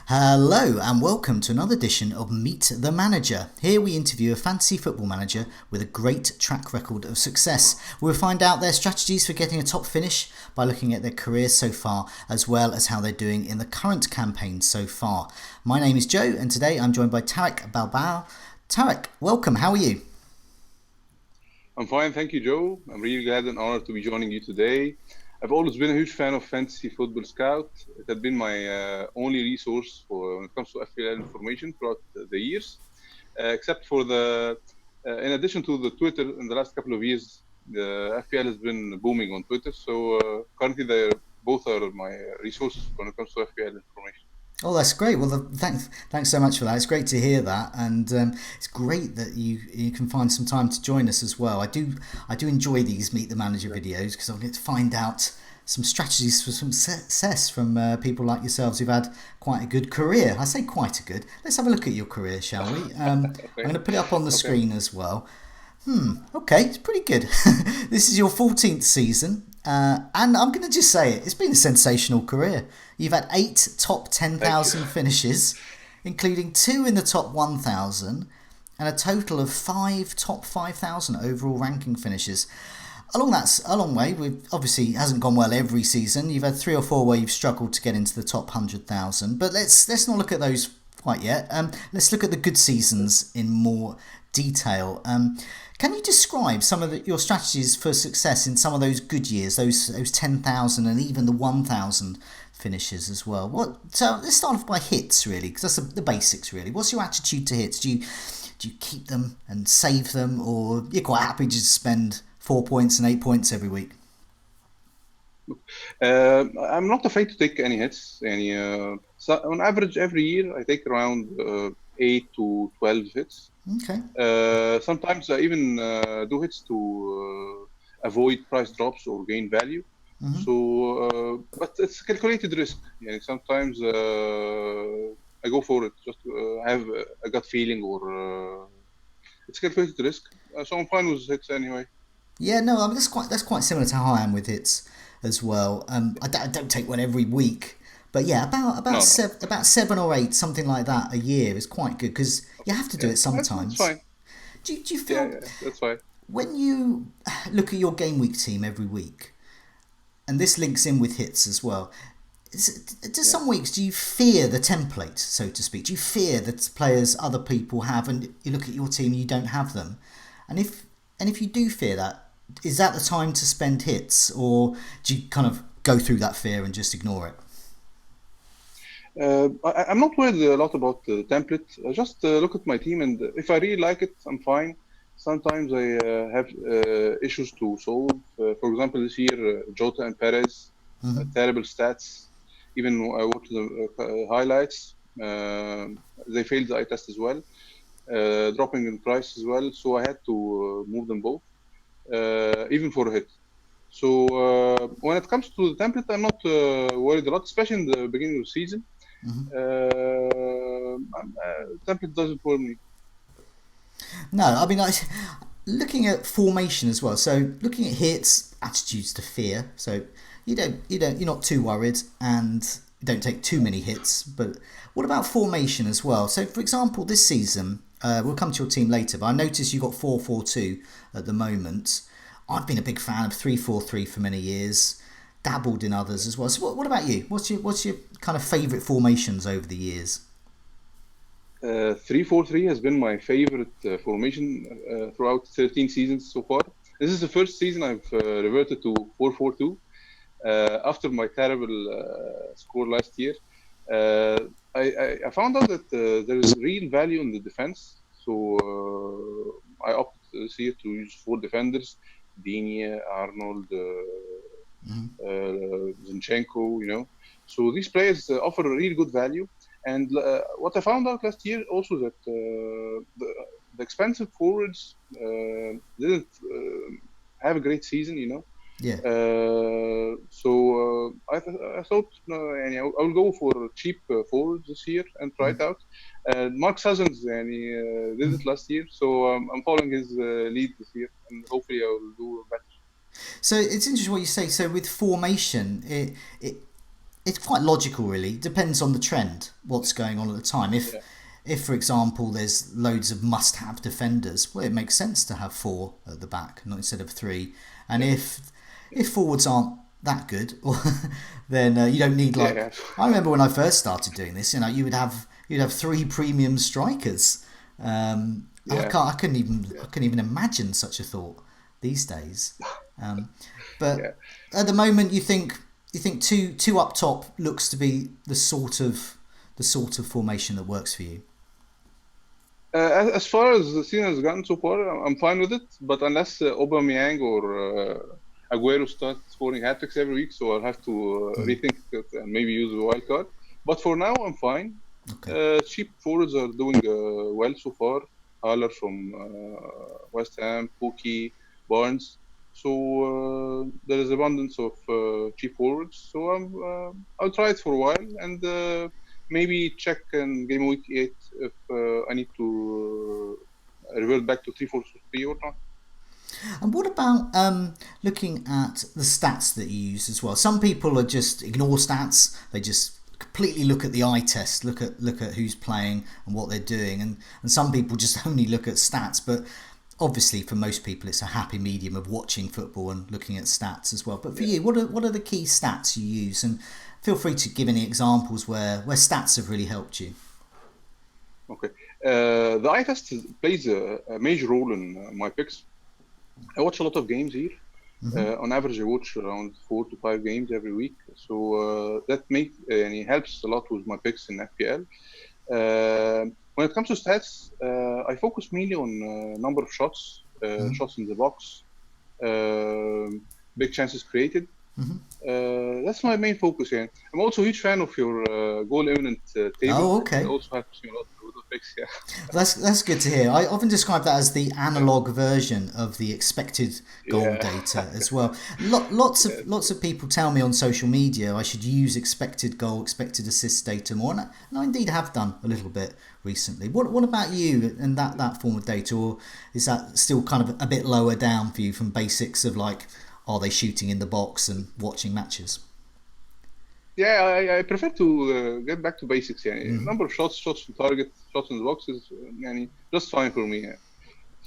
Hello and welcome to another edition of Meet the Manager. Here we interview a fantasy football manager with a great track record of success. We'll find out their strategies for getting a top finish by looking at their careers so far, as well as how they're doing in the current campaign so far. My name is Joe and today I'm joined by Tarek Balbao. Tarek, welcome, how are you? I'm fine, thank you, Joe. I'm really glad and honored to be joining you today. I've always been a huge fan of Fantasy Football Scout. It had been my only resource for when it comes to FPL information throughout the years, except for in addition to the Twitter in the last couple of years, the FPL has been booming on Twitter. So currently, they both are my resources when it comes to FPL information. Oh, that's great. Well, thanks so much for that. It's great to hear that, and it's great that you can find some time to join us as well. I do enjoy these Meet the Manager videos because I get to find out some strategies for some success from people like yourselves who've had quite a good career. I say quite a good. Let's have a look at your career, shall we? I'm Okay. going to put it up on the Okay. screen as well. Okay, it's pretty good. This is your 14th season, and I'm going to just say it. It's been a sensational career. You've had 8 top Thank you. 10,000 finishes, including 2 in the top 1,000, and a total of 5 top 5,000 overall ranking finishes. That's a long way. We've obviously it hasn't gone well every season. You've had 3 or 4 where you've struggled to get into the top 100,000. But let's not look at those quite yet. Let's look at the good seasons in more detail. Can you describe some of your strategies for success in some of those good years, those 10,000 and even the 1,000 finishes as well? So let's start off by hits, really, because that's the basics, really. What's your attitude to hits? Do you keep them and save them, or you're quite happy to just spend 4 points and 8 points every week? I'm not afraid to take any hits. So on average, every year I take around 8 to 12 hits. Okay. Sometimes I even do hits to avoid price drops or gain value. So, but it's calculated risk. Yeah, sometimes I go for it just to have a gut feeling, or it's calculated risk. So I'm fine with hits anyway. Yeah, no, I mean that's quite similar to how I am with hits as well. I don't take one every week, but yeah, about No, no. about 7 or 8, something like that a year is quite good because you have to do Yeah, it that's sometimes. fine. Do you Yeah, feel yeah, that's fine. when you look at your game week team every week, and this links in with hits as well? Does Yeah. some weeks do you fear the template, so to speak? Do you fear the players other people have, and you look at your team and you don't have them? And if you do fear that, is that the time to spend hits, or do you kind of go through that fear and just ignore it? I'm not worried a lot about the template. I just look at my team, and if I really like it, I'm fine. Sometimes I have issues to solve. For example, this year, Jota and Perez, terrible stats. Even I watched the highlights. They failed the eye test as well, dropping in price as well. So I had to move them both, even for a hit. So when it comes to the template, I'm not worried a lot, especially in the beginning of the season. Template doesn't worry me. No, I mean, looking at formation as well. So looking at hits, attitudes to fear. So you're not too worried, and you don't take too many hits. But what about formation as well? So for example, this season, we'll come to your team later, but I noticed you got 4-4-2 at the moment. I've been a big fan of 3-4-3 for many years. Dabbled in others as well. So what about you? What's your kind of favourite formations over the years? 3-4-3 has been my favorite formation throughout 13 seasons so far. This is the first season I've reverted to 4-4-2 after my terrible score last year. Uh, I found out that there is real value in the defense, so I opted this year to use 4 defenders: Digne, Arnold, Zinchenko. So these players offer a really good value. And what I found out last year also that the expensive forwards didn't have a great season. Yeah. I thought I will go for cheap forwards this year and try it out. Mark Cousins did it last year, so I'm following his lead this year, and hopefully I will do better. So it's interesting what you say. So with formation, it's quite logical, really. It depends on the trend, what's going on at the time. Yeah, If for example, there's loads of must-have defenders, well, it makes sense to have four at the back, not instead of three. And yeah, if forwards aren't that good, then you don't need yeah, like. yeah, I remember when I first started doing this, you'd have three premium strikers. yeah, I couldn't even imagine such a thought these days. Um, but yeah. at the moment, you think two up top looks to be the sort of formation that works for you. As far as the season has gone so far, I'm fine with it. But unless Aubameyang or Aguero start scoring hat tricks every week, so I'll have to Mm, rethink it and maybe use a wild card. But for now, I'm fine. okay. Cheap forwards are doing well so far. Haller from West Ham, Pookie, Barnes. So there is abundance of cheap forwards. So I'll try it for a while and maybe check in game week 8 if I need to revert back to 3-4-3 or not. And what about looking at the stats that you use as well? Some people are just ignore stats. They just completely look at the eye test, look at who's playing and what they're doing, and some people just only look at stats. But obviously, for most people, it's a happy medium of watching football and looking at stats as well. But for Yeah. you, what are the key stats you use? And feel free to give any examples where stats have really helped you. Okay. The eye test plays a major role in my picks. I watch a lot of games here. Hmm. On average, I watch around 4 to 5 games every week. So and it helps a lot with my picks in FPL. When it comes to stats, I focus mainly on number of shots, Hmm. shots in the box, big chances created. Hmm. That's my main focus here. I'm also a huge fan of your goal imminent table. Oh, It okay. also helps me a lot with the picks. Yeah, That's good to hear. I often describe that as the analog version of the expected goal yeah, data as well. yeah, Lots of people tell me on social media I should use expected goal, expected assist data more, and I indeed have done a little bit recently. What about you and that form of data, or is that still kind of a bit lower down for you from basics of like, are they shooting in the box and watching matches? yeah. I prefer to get back to basics. Yeah, Hmm. number of shots, shots on target, shots in the box is just fine for me. Yeah.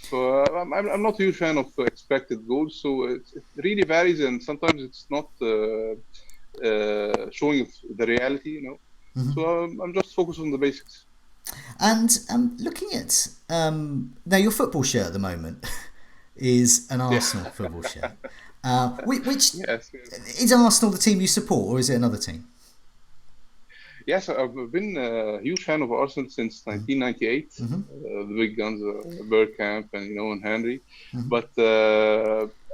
So I'm not a huge fan of expected goals. So it really varies, and sometimes it's not showing the reality. So I'm just focused on the basics. And looking at now, your football shirt at the moment is an Yeah. Arsenal football shirt. Which Yes. Yes. is Arsenal the team you support, or is it another team? Yes, I've been a huge fan of Arsenal since 1998. Hmm. The big guns, Bergkamp and and Henry. Hmm. But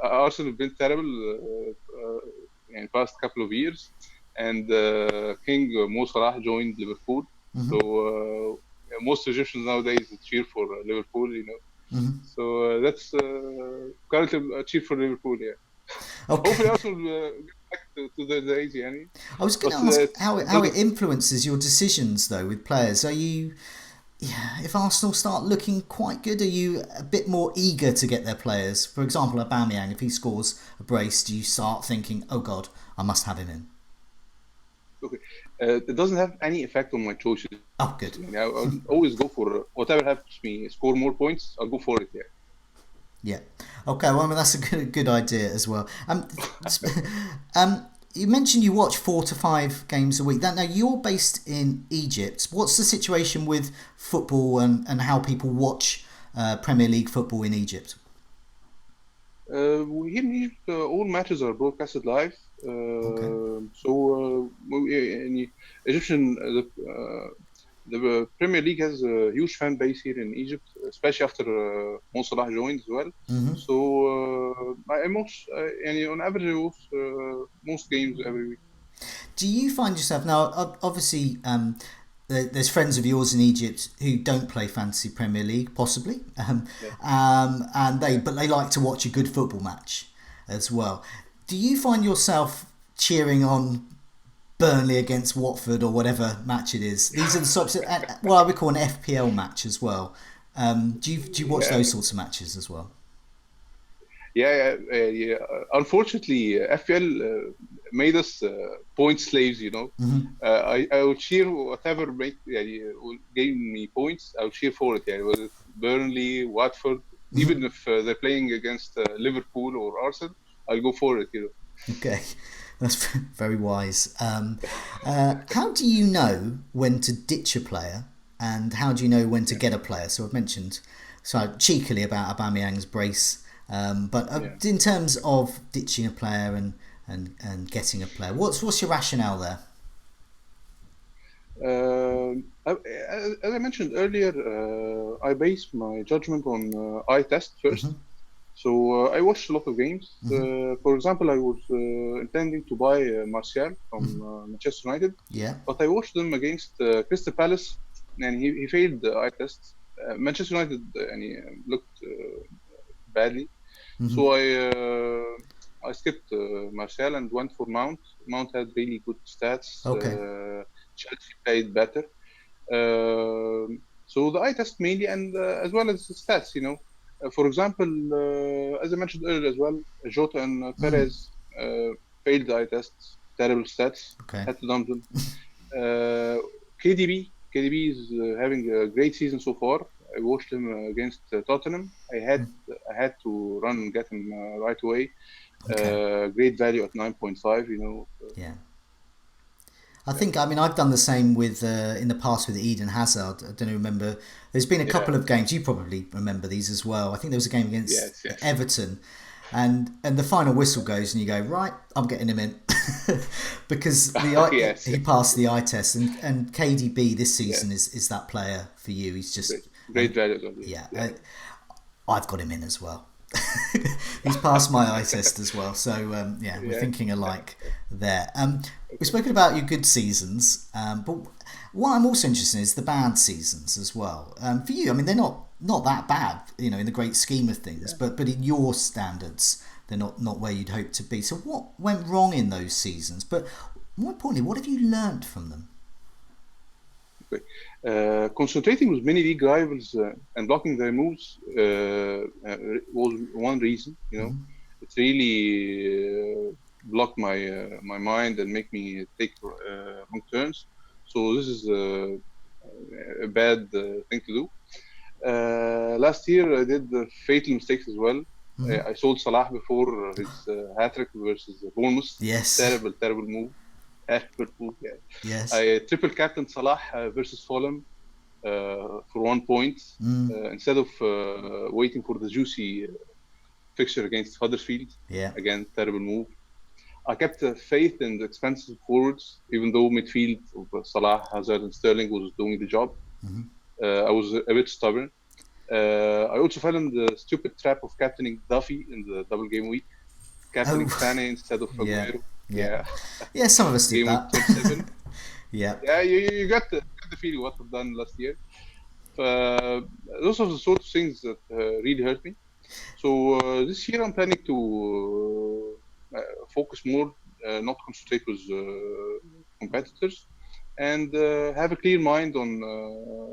Arsenal have been terrible in past couple of years. And King Mo Salah joined Liverpool. So Hmm. most Egyptians nowadays cheer for Liverpool. Hmm. So that's currently a cheer for Liverpool. Yeah. Hopefully Okay. Arsenal get back to the days, يعني. I was going But to ask it's how it building. influences your decisions though with players. Are you, yeah, if Arsenal start looking quite good, are you a bit more eager to get their players? For example, Aubameyang, if he scores a brace, do you start thinking, oh God, I must have him in? Okay. It doesn't have any effect on my choices. Oh, good. I'll always go for whatever helps me score more points. I'll go for it. Yeah. Yeah. Okay. Well, I mean, that's a good idea as well. You mentioned you watch 4 to 5 games a week. Now you're based in Egypt. What's the situation with football and how people watch Premier League football in Egypt? Here in Egypt, all matches are broadcasted live. Okay. يعني Egyptian the Premier League has a huge fan base here in Egypt, especially after Mo Salah joined as well. Hmm. So I most يعني on average I watch most games every week. Do you find yourself now? Obviously, there's friends of yours in Egypt who don't play fantasy Premier League, possibly, Yeah. and they like to watch a good football match as well. Do you find yourself cheering on Burnley against Watford or whatever match it is? These are the sorts of what I would call an FPL match as well. Do you watch Yeah. those sorts of matches as well? Yeah. Unfortunately, FPL made us point slaves, you know. Hmm. I would cheer whatever gave me points. I would cheer for it. Yeah, whether it's Burnley, Watford, even Hmm. if they're playing against Liverpool or Arsenal, I'll go for it. You know. Okay, that's very wise. How do you know when to ditch a player, and how do you know when to Yeah, get a player? So I've mentioned so cheekily about Aubameyang's brace, but yeah. in terms of ditching a player and getting a player, what's your rationale there? As I mentioned earlier, I base my judgment on eye test first. Hmm. So I watched a lot of games. Hmm. For example, I was intending to buy Martial from Hmm. Manchester United, Yeah. but I watched them against Crystal Palace, and he failed the eye test. Manchester United and he looked badly, so Hmm. I skipped Martial and went for Mount. Mount had really good stats. Okay. Chelsea played better. So the eye test mainly, and as well as the stats, you know. For example, as I mentioned earlier as well, Jota and Mm. Perez failed the eye tests, terrible stats, Okay. had to dump them. Uh, KDB is having a great season so far. I watched him against Tottenham. I had to run and get him right away. Okay. Great value at 9.5. You know, Yeah. I yeah, think, I mean, I've done the same with in the past with Eden Hazard. I don't remember. There's been a couple yeah, of games. You probably remember these as well. I think there was a game against yes, yes, Everton, and the final whistle goes, and you go, right, I'm getting him in because yes, he yes, passed the eye test, and KDB this yeah. season is that player for you. He's Great, just, great value as well. Yeah, yeah, yeah. I've got him in as well. He's passed my eye test as well. So yeah, we're Yeah, thinking alike there. We've spoken about your good seasons, but what I'm also interested in is the bad seasons as well. For you, I mean, they're not that bad, you know, in the great scheme of things, yeah. but in your standards, they're not where you'd hope to be. So what went wrong in those seasons? But more importantly, what have you learnt from them? Okay. Concentrating with many league rivals and blocking their moves was one reason. You know, Hmm. it really blocked my mind and make me take wrong turns. So this is a bad thing to do. Last year I did fatal mistakes as well. Hmm. I sold Salah before his hat trick versus Bournemouth. Yes. Terrible, terrible move. Terrible move. Yeah. Yes. I triple captain Salah versus Fulham for 1 point Mm. instead of waiting for the juicy fixture against Huddersfield. Yeah. Again, terrible move. I kept faith in the expensive forwards, even though midfield of Salah, Hazard, and Sterling was doing the job. Hmm. I was a bit stubborn. I also fell in the stupid trap of captaining Duffy in the double game week, captaining Oh, Sane instead of yeah. Aguero. Yeah. Yeah, Yeah, some of us did game week that. 27. Yeah. Yeah, you got the feeling what we've done last year. Those are the sort of things that really hurt me. So this year I'm planning to focus more, not concentrate with competitors, and have a clear mind on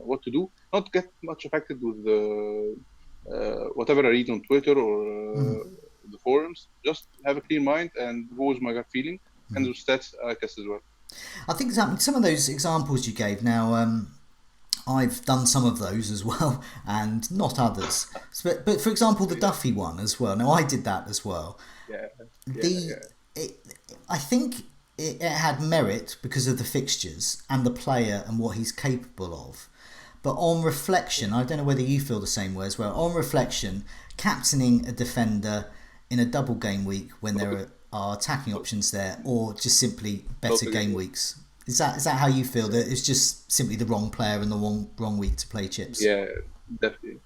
what to do. Not get much affected with whatever I read on Twitter or the forums. Just have a clear mind and go with my gut feeling, and the stats I test as well. I think some of those examples you gave now, I've done some of those as well, and not others. But for example, the Yeah, Duffy one as well. Now I did that as well. yeah, yeah, The yeah. it, I think it had merit because of the fixtures and the player and what he's capable of. But on reflection, I don't know whether you feel the same way as well. On reflection, captaining a defender in a double game week when there are attacking options there, or just simply better Totally game agree. weeks, is that how you feel? That it's just simply the wrong player and the wrong week to play chips. Yeah, definitely.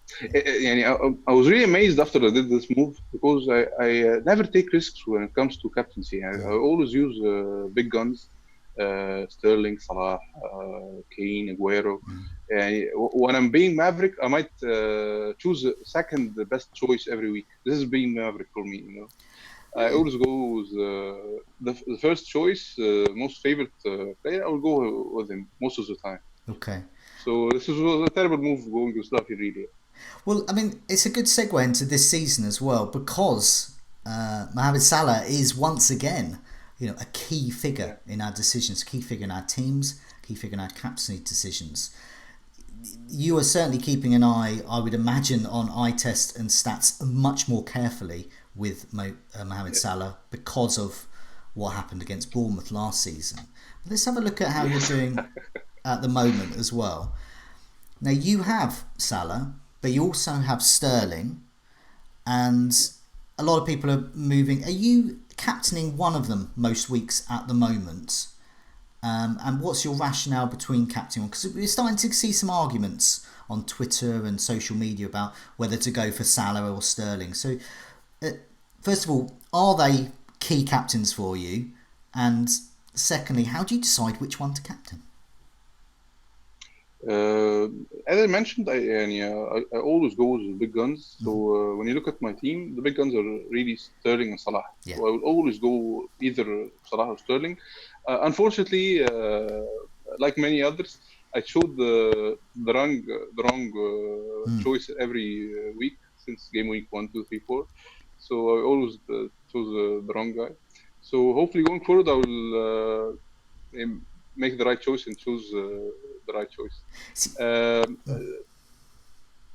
I was really amazed after I did this move because I never take risks when it comes to captaincy. I always use big guns, Sterling, Salah, Kane, Aguero. When I'm being Maverick, I might choose a second the best choice every week. This is being Maverick for me, you know. I Yeah. always go with the first choice, most favorite player. I will go with him most of the time. Okay. So this was a terrible move going with Duffy, really. Well, I mean, it's a good segue into this season as well because Mohamed Salah is once again a key yeah, figure in our decisions, key figure in our teams, key figure in our captaincy decisions. You are certainly keeping an eye, I would imagine, on eye test and stats much more carefully with Mohamed yeah. Salah because of what happened against Bournemouth last season. But let's have a look at how you're Yes. doing at the moment as well. Now you have Salah, but you also have Sterling, and a lot of people are moving. Are you captaining one of them most weeks at the moment? And what's your rationale between captaining one? Because we're starting to see some arguments on Twitter and social media about whether to go for Salah or Sterling. So, uh, first of all, are they key captains for you? And secondly, how do you decide which one to captain? Uh, as I mentioned, I always go with the big guns. So when you look at my team, the big guns are really Sterling and Salah. Yeah. So I will always go either Salah or Sterling. Unfortunately, like many others, I showed the wrong choice every week since game week 1, 2, 3, 4. So I always chose the wrong guy. So hopefully going forward, I will make the right choice and choose the right choice. See, Um,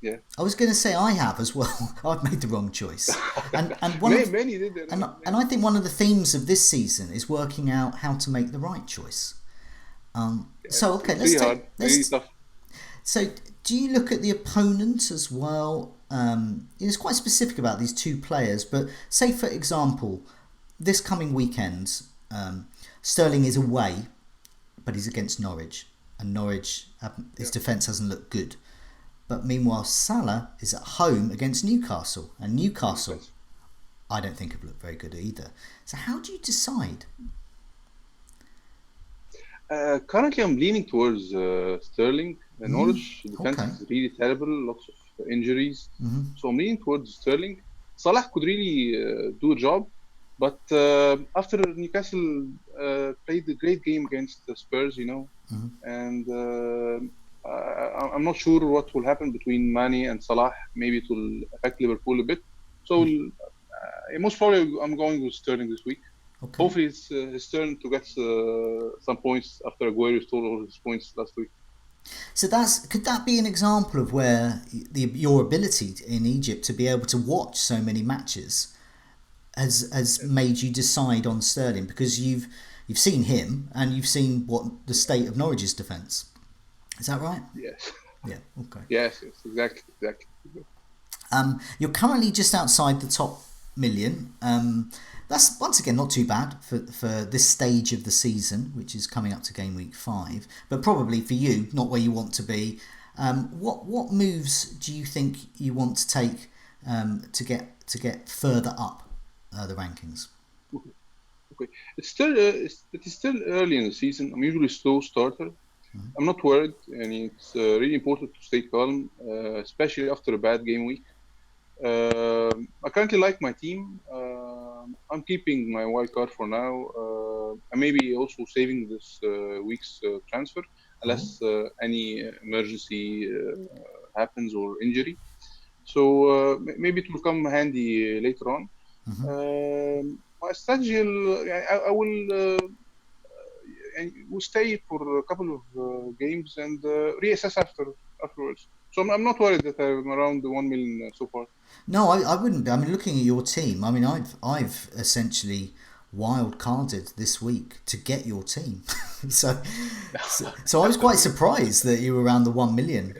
yeah, I was going to say I have as well. I've made the wrong choice, and one of many did. and I think one of the themes of this season is working out how to make the right choice. So okay, It's really hard, really tough. So do you look at the opponent as well? It's quite specific about these two players, but say for example, this coming weekend, Sterling is away, but he's against Norwich, and Norwich his Yeah. defence hasn't looked good. But meanwhile, Salah is at home against Newcastle, and Newcastle, Yes. I don't think have looked very good either. So how do you decide? Currently, I'm leaning towards Sterling. Norwich defense Okay. is really terrible, lots of injuries. Mm-hmm. So I'm leaning towards Sterling. Salah could really do a job, but after Newcastle played a great game against the Spurs, Mm-hmm. and I'm not sure what will happen between Mane and Salah. Maybe it will affect Liverpool a bit. So most probably I'm going with Sterling this week. Okay. Hopefully it's his turn to get some points after Aguero stole all his points last week. So could that be an example of where your ability in Egypt to be able to watch so many matches has made you decide on Sterling because you've seen him and you've seen what the state of Norwich's defence. Is that right? Yes, Yeah. Okay. yes, exactly. You're currently just outside the top million. That's once again not too bad for this stage of the season, which is coming up to game week 5. But probably for you, not where you want to be. What moves do you think you want to take to get further up the rankings? Okay, it is still early in the season. I'm usually a slow starter. I'm not worried, and it's really important to stay calm, especially after a bad game week. I currently like my team. I'm keeping my wild card for now. I may be also saving this week's transfer Oh. unless any emergency happens or injury. So maybe it will come handy later on. My strategy, I will stay for a couple of games and reassess afterwards. So I'm not worried that I'm around the 1 million so far. No, I wouldn't be. I mean, looking at your team, I mean, I've essentially wild carded this week to get your team. so I was quite surprised that you were around the 1 million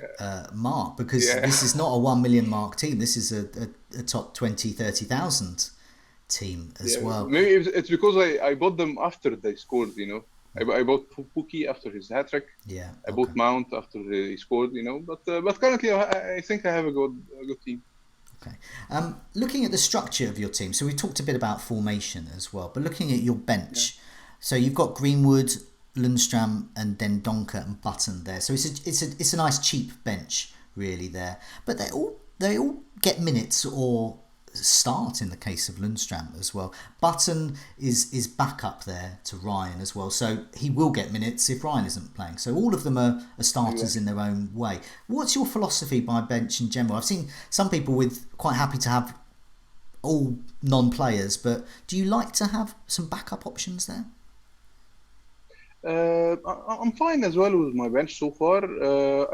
mark because Yeah. this is not a 1 million mark team. This is a top 20, 30,000 team as Yeah, well. maybe it's because I bought them after they scored. I bought Pookie after his hat trick. Yeah. I Okay. bought Mount after he scored. But currently I think I have a good team. Okay. Looking at the structure of your team, so we talked a bit about formation as well, but looking at your Yeah. bench, so you've got Greenwood, Lundstram, and then Donker and Button there. So it's a nice cheap bench really there, but they all get minutes or start in the case of Lundstram as well. Button is back up there to Ryan as well, so he will get minutes if Ryan isn't playing. So all of them are starters in their own way. What's your philosophy by bench in general? I've seen some people with quite happy to have all non-players, but do you like to have some backup options there? I'm fine as well with my bench so far.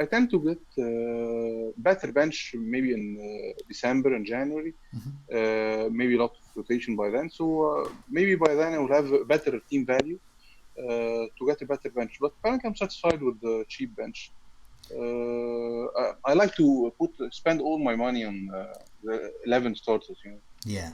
I tend to get better bench maybe in December and January. Maybe a lot of rotation by then. So maybe by then I will have a better team value to get a better bench. But currently I'm satisfied with the cheap bench. I like to spend all my money on the 11 starters. Yeah.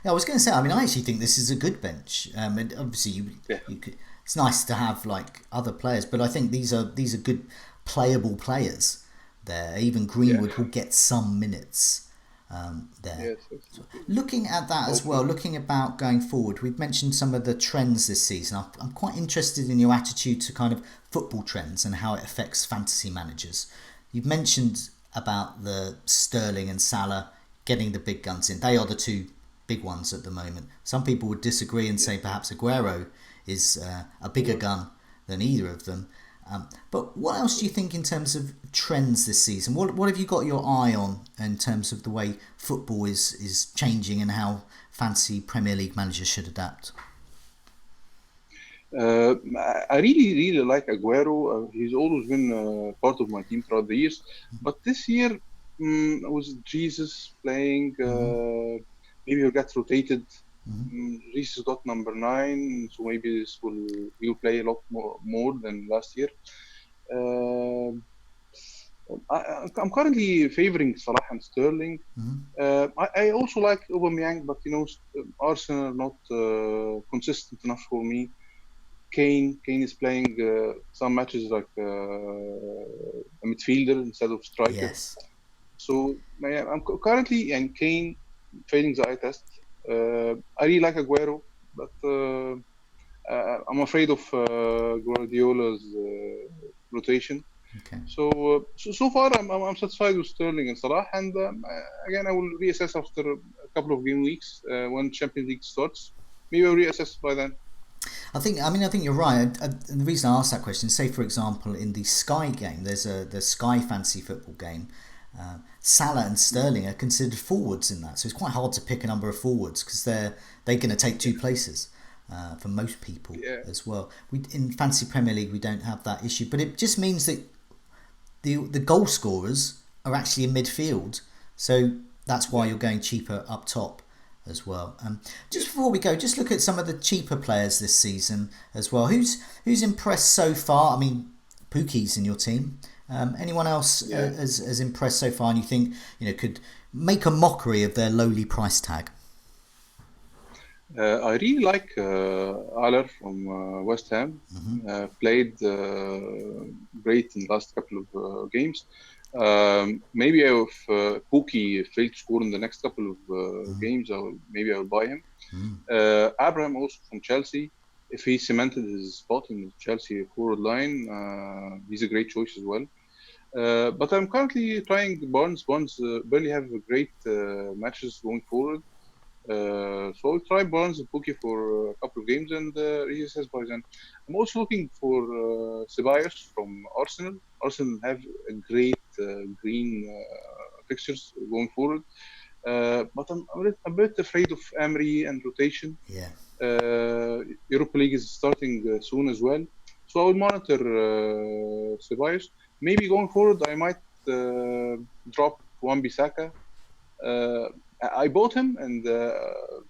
Yeah, I was going to say. I mean, I actually think this is a good bench. And obviously, Yeah. you could. It's nice to have like other players, but I think these are good playable players. There, even Yeah. Greenwood will get some minutes there. Yes. Yes. Looking at that as well, Hopefully. looking about going forward, we've mentioned some of the trends this season. I'm quite interested in your attitude to kind of football trends and how it affects fantasy managers. You've mentioned about the Sterling and Salah getting the big guns in. They are the two big ones at the moment. Some people would disagree and Yeah. say perhaps Aguero is a bigger gun than either of them. But what else do you think in terms of trends this season? What have you got your eye on in terms of the way football is changing and how fantasy Premier League managers should adapt? Uh, I really like Aguero. He's always been part of my team throughout the years. But this year, was Jesus playing? Maybe he'll get rotated. Jesus got number 9, so maybe he'll play a lot more than last year. Uh, I'm currently favoring Salah and Sterling. I also like Aubameyang, but Arsenal are not consistent enough for me. Kane is playing some matches like a midfielder instead of striker. Yes. So I'm currently and Kane failing the eye test. I really like Aguero, but I'm afraid of Guardiola's rotation. Okay. So far I'm satisfied with Sterling and Salah, and again I will reassess after a couple of game weeks when Champions League starts. Maybe I'll reassess by then. I think you're right. And the reason I asked that question, say for example, in the Sky game, there's the Sky Fantasy Football game. Salah and Sterling are considered forwards in that, so it's quite hard to pick a number of forwards because they're going to take two places for most people Yeah. as well. We in Fantasy Premier League we don't have that issue, but it just means that the goal scorers are actually in midfield, so that's why you're going cheaper up top as well. Just before we go, just look at some of the cheaper players this season as well. Who's impressed so far? I mean, Pookie's in your team. Anyone else Yeah. has impressed so far, and you think could make a mockery of their lowly price tag? I really like Aller from West Ham. Played great in the last couple of games. Maybe if Pookie failed to score in the next couple of games, I'll buy him. Abraham also from Chelsea. If he cemented his spot in the Chelsea forward line, he's a great choice as well. But I'm currently trying Barnes. Barnes barely have great matches going forward. So I'll try Barnes and Pookie for a couple of games and reassess by then. I'm also looking for Ceballos from Arsenal. Arsenal have a great green fixtures going forward. But I'm a bit afraid of Emery and rotation. Yeah. Europa League is starting soon as well. So I will monitor Ceballos. Maybe going forward, I might drop Wan-Bissaka. I bought him, and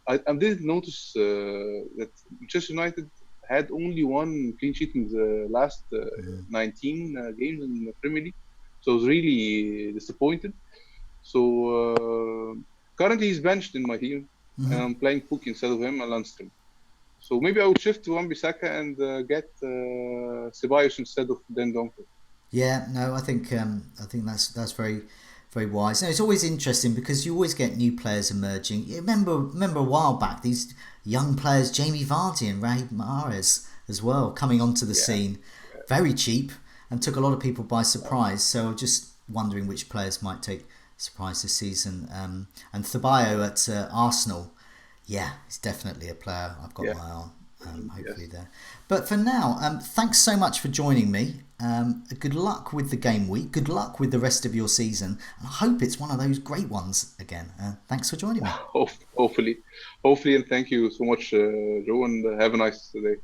I did notice that Manchester United had only one clean sheet in the last 19 games in the Premier League. So I was really disappointed. So currently he's benched in my team, and I'm playing Pookie instead of him and Lundstrom. So maybe I would shift to Wan-Bissaka and get Ceballos instead of Den Donker. Yeah, no, I think that's very very wise. Now, it's always interesting because you always get new players emerging. You remember a while back these young players, Jamie Vardy and Raheem Mahrez as well, coming onto the scene, very cheap and took a lot of people by surprise. So just wondering which players might take surprise this season. And Thabayo at Arsenal, yeah, he's definitely a player I've got my eye on. Hopefully there. But for now, thanks so much for joining me. Good luck with the game week. Good luck with the rest of your season. And I hope it's one of those great ones again. Thanks for joining me. Hopefully, hopefully, and thank you so much, Joe, and have a nice day.